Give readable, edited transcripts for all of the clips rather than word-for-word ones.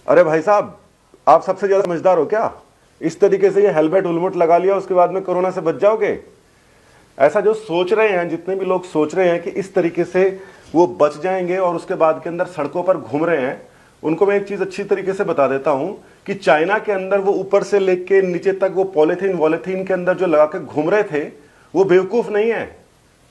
अरे भाई साहब, आप सबसे ज्यादा समझदार हो क्या? इस तरीके से ये हेलमेट उलमुट लगा लिया, उसके बाद में कोरोना से बच जाओगे? ऐसा जो सोच रहे हैं, जितने भी लोग सोच रहे हैं कि इस तरीके से वो बच जाएंगे और उसके बाद के अंदर सड़कों पर घूम रहे हैं, उनको मैं एक चीज अच्छी तरीके से बता देता हूं कि चाइना के अंदर वो ऊपर से लेके नीचे तक वो पॉलिथीन वॉलिथीन के अंदर जो लगा के घूम रहे थे, वो बेवकूफ नहीं है।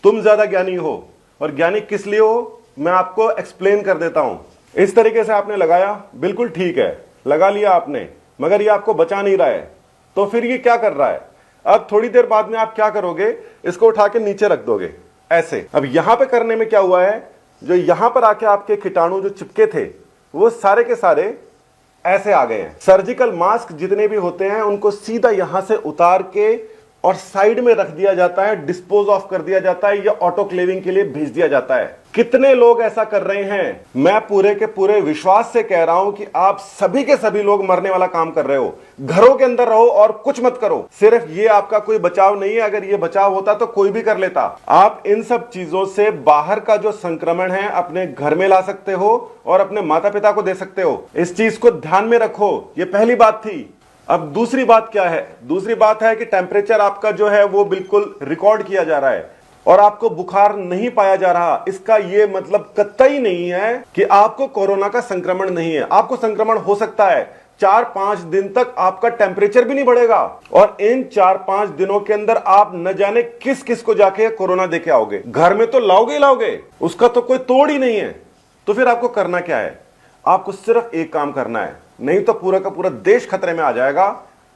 तुम ज्यादा ज्ञानी हो, और ज्ञानी किस लिए हो मैं आपको एक्सप्लेन कर देता हूं। इस तरीके से आपने लगाया, बिल्कुल ठीक है, लगा लिया आपने, मगर ये आपको बचा नहीं रहा है, तो फिर ये क्या कर रहा है? अब थोड़ी देर बाद में आप क्या करोगे, इसको उठा के नीचे रख दोगे ऐसे। अब यहां पे करने में क्या हुआ है, जो यहां पर आके आपके कीटाणु जो चिपके थे वो सारे के सारे ऐसे आ गए हैं। सर्जिकल मास्क जितने भी होते हैं उनको सीधा यहां से उतार के और साइड में रख दिया जाता है, डिस्पोज ऑफ कर दिया जाता है, या ऑटोक्लेविंग के लिए भेज दिया जाता है। कितने लोग ऐसा कर रहे हैं? मैं पूरे के पूरे विश्वास से कह रहा हूं कि आप सभी के सभी लोग मरने वाला काम कर रहे हो। घरों के अंदर रहो और कुछ मत करो। सिर्फ ये आपका कोई बचाव नहीं है, अगर ये बचाव होता तो कोई भी कर लेता। आप इन सब चीजों से बाहर का जो संक्रमण है अपने घर में ला सकते हो और अपने माता पिता को दे सकते हो। इस चीज को ध्यान में रखो, ये पहली बात थी। अब दूसरी बात क्या है? दूसरी बात है कि टेम्परेचर आपका जो है वो बिल्कुल रिकॉर्ड किया जा रहा है और आपको बुखार नहीं पाया जा रहा। इसका ये मतलब कतई नहीं है कि आपको कोरोना का संक्रमण नहीं है। आपको संक्रमण हो सकता है। 4-5 दिन तक आपका टेम्परेचर भी नहीं बढ़ेगा और इन 4-5 दिनों के अंदर आप न जाने किस किस को जाके कोरोना देके आओगे। घर में तो लाओगे ही लाओगे, उसका तो कोई तोड़ ही नहीं है। तो फिर आपको करना क्या है? आपको सिर्फ एक काम करना है, नहीं तो पूरा का पूरा देश खतरे में आ जाएगा।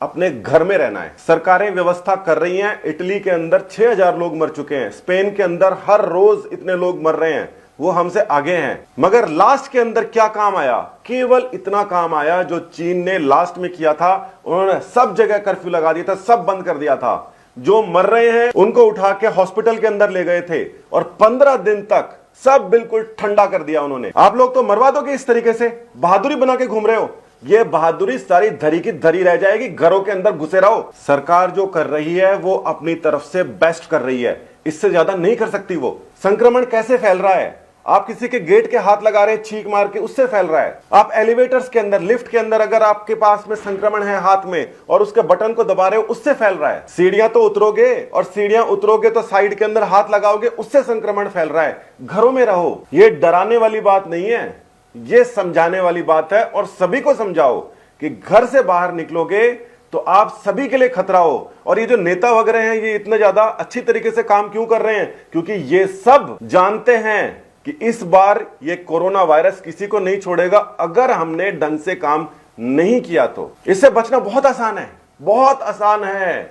अपने घर में रहना है। सरकारें व्यवस्था कर रही हैं। इटली के अंदर 6000 लोग मर चुके हैं। स्पेन के अंदर हर रोज इतने लोग मर रहे हैं, वो हमसे आगे हैं। मगर लास्ट के अंदर क्या काम आया? केवल इतना काम आया जो चीन ने लास्ट में किया था। उन्होंने सब जगह कर्फ्यू लगा दिया था, सब बंद कर दिया था। जो मर रहे हैं उनको उठा के हॉस्पिटल के अंदर ले गए थे और 15 दिन तक सब बिल्कुल ठंडा कर दिया उन्होंने। आप लोग तो मरवा दोगे इस तरीके से, बहादुरी बना के घूम रहे हो। ये बहादुरी सारी धरी की धरी रह जाएगी। घरों के अंदर घुसे रहो। सरकार जो कर रही है वो अपनी तरफ से बेस्ट कर रही है, इससे ज्यादा नहीं कर सकती वो। संक्रमण कैसे फैल रहा है? आप किसी के गेट के हाथ लगा रहे हैं छींक मार के, उससे फैल रहा है। आप एलिवेटर्स के अंदर, लिफ्ट के अंदर अगर आपके पास में संक्रमण है हाथ में और उसके बटन को दबा रहे हो, उससे फैल रहा है। सीढ़ियां तो उतरोगे और सीढ़ियां उतरोगे तो साइड के अंदर हाथ लगाओगे, उससे संक्रमण फैल रहा है। घरों में रहो। ये डराने वाली बात नहीं है, ये समझाने वाली बात है। और सभी को समझाओ कि घर से बाहर निकलोगे तो आप सभी के लिए खतरा हो। और ये जो नेता वगैरह हैं, ये इतने ज्यादा अच्छी तरीके से काम क्यों कर रहे हैं? क्योंकि ये सब जानते हैं कि इस बार ये कोरोना वायरस किसी को नहीं छोड़ेगा अगर हमने ढंग से काम नहीं किया तो। इससे बचना बहुत आसान है, बहुत आसान है।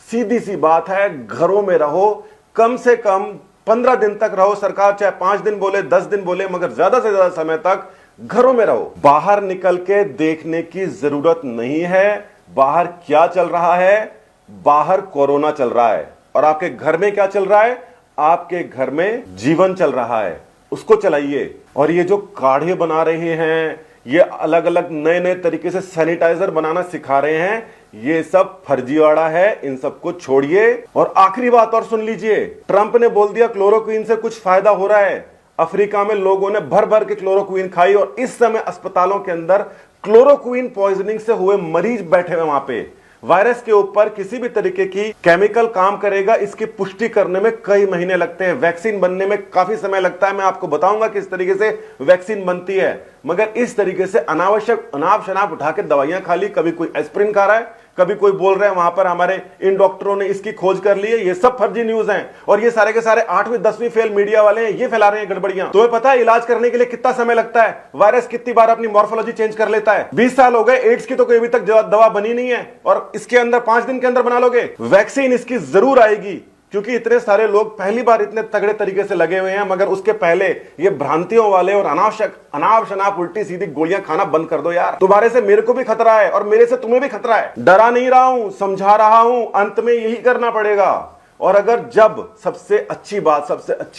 सीधी सी बात है, घरों में रहो। कम से कम 15 दिन तक रहो। सरकार चाहे 5 दिन बोले, 10 दिन बोले, मगर ज्यादा से ज्यादा समय तक घरों में रहो। बाहर निकल के देखने की जरूरत नहीं है बाहर क्या चल रहा है। बाहर कोरोना चल रहा है और आपके घर में क्या चल रहा है? आपके घर में जीवन चल रहा है, उसको चलाइए। और ये जो काढ़े बना रहे हैं, ये अलग अलग नए नए तरीके से सैनिटाइजर बनाना सिखा रहे हैं, ये सब फर्जीवाड़ा है। इन सबको छोड़िए। और आखिरी बात और सुन लीजिए, ट्रंप ने बोल दिया क्लोरोक्वीन से कुछ फायदा हो रहा है। अफ्रीका में लोगों ने भर भर के क्लोरोक्वीन खाई और इस समय अस्पतालों के अंदर क्लोरोक्वीन पॉइजनिंग से हुए मरीज बैठे हुए। वहां पे वायरस के ऊपर किसी भी तरीके की केमिकल काम करेगा, इसकी पुष्टि करने में कई महीने लगते हैं। वैक्सीन बनने में काफी समय लगता है। मैं आपको बताऊंगा किस तरीके से वैक्सीन बनती है। मगर इस तरीके से अनावश्यक अनाप शनाप उठा के दवाइयां खा ली। कभी कोई एस्प्रिन खा रहा है, कभी कोई बोल रहे हैं वहां पर हमारे इन डॉक्टरों ने इसकी खोज कर ली है। ये सब फर्जी न्यूज हैं और ये सारे के सारे 8वीं 10वीं फेल मीडिया वाले हैं, ये फैला रहे हैं गड़बड़ियां। तुम्हें पता है इलाज करने के लिए कितना समय लगता है? वायरस कितनी बार अपनी मॉर्फोलॉजी चेंज कर लेता है? 20 साल हो गए, एड्स की तो कोई अभी तक दवा बनी नहीं है और इसके अंदर 5 दिन के अंदर बना लोगे। वैक्सीन इसकी जरूर आएगी क्योंकि इतने सारे लोग पहली बार इतने तगड़े तरीके से लगे हुए हैं। मगर उसके पहले ये भ्रांतियों वाले और अनावश्यक अनाप शनाप उल्टी सीधी गोलियां खाना बंद कर दो यार। तुम्हारे से मेरे को भी खतरा है और मेरे से तुम्हें भी खतरा है। डरा नहीं रहा हूं, समझा रहा हूं। अंत में यही करना पड़ेगा। और अगर जब सबसे अच्छी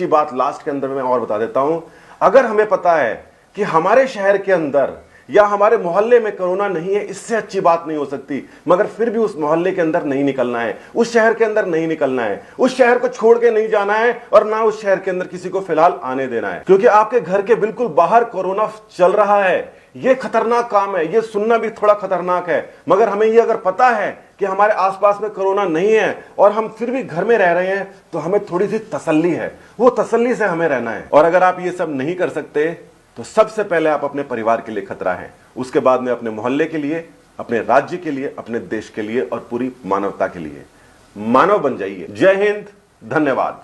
बात लास्ट के अंदर मैं और बता देता हूं, अगर हमें पता है कि हमारे शहर के अंदर या हमारे मोहल्ले में कोरोना नहीं है, इससे अच्छी बात नहीं हो सकती। मगर फिर भी उस मोहल्ले के अंदर नहीं निकलना है, उस शहर के अंदर नहीं निकलना है, उस शहर को छोड़ के नहीं जाना है और ना उस शहर के अंदर किसी को फिलहाल आने देना है। क्योंकि आपके घर के बिल्कुल बाहर कोरोना चल रहा है। ये खतरनाक काम है, ये सुनना भी थोड़ा खतरनाक है। मगर हमें ये अगर पता है कि हमारे आसपास में कोरोना नहीं है और हम फिर भी घर में रह रहे हैं, तो हमें थोड़ी सी तसल्ली है, वो तसल्ली से हमें रहना है। और अगर आप ये सब नहीं कर सकते तो सबसे पहले आप अपने परिवार के लिए खतरा है, उसके बाद में अपने मोहल्ले के लिए, अपने राज्य के लिए, अपने देश के लिए और पूरी मानवता के लिए। मानव बन जाइए। जय हिंद, धन्यवाद।